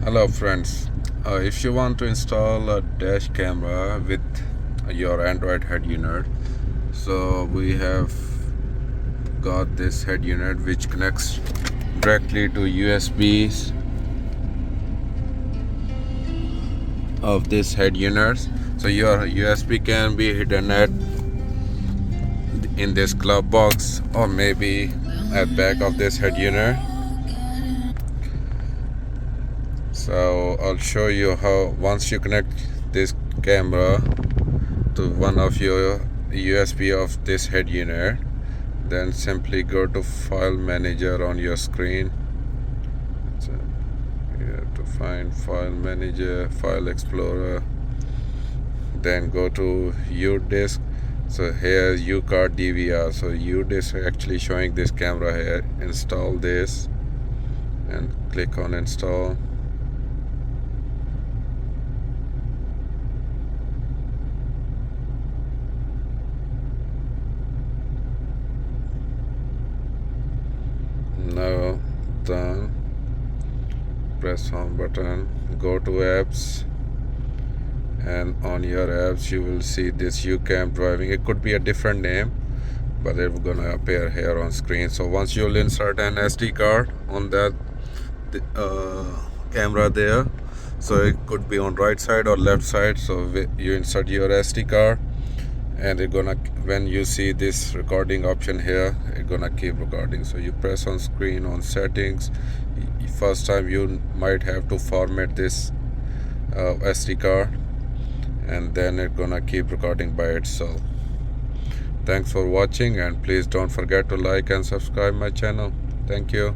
Hello friends, if you want to install a dash camera with your Android head unit, so we have got this head unit which connects directly to USBs of this head unit. So your USB can be hidden in this glove box or maybe at back of this head unit. So I'll show you how once you connect this camera to one of your USB of this head unit, then simply go to file manager on your screen. So you have to find file manager, file explorer, then go to udisk. So here ucard DVR, so udisk actually showing this camera here. Install this and click on install. Now done. Press home button, go to apps, and on your apps you will see this UCamp driving. It could be a different name, but it's gonna appear here on screen. So once you'll insert an SD card on that camera there, so it could be on right side or left side. So you insert your SD card, and it's gonna, when you see this recording option here, it's gonna keep recording. So you press on screen on settings. First time you might have to format this SD card, and then it's gonna keep recording by itself. Thanks for watching, and please don't forget to like and subscribe my channel. Thank you.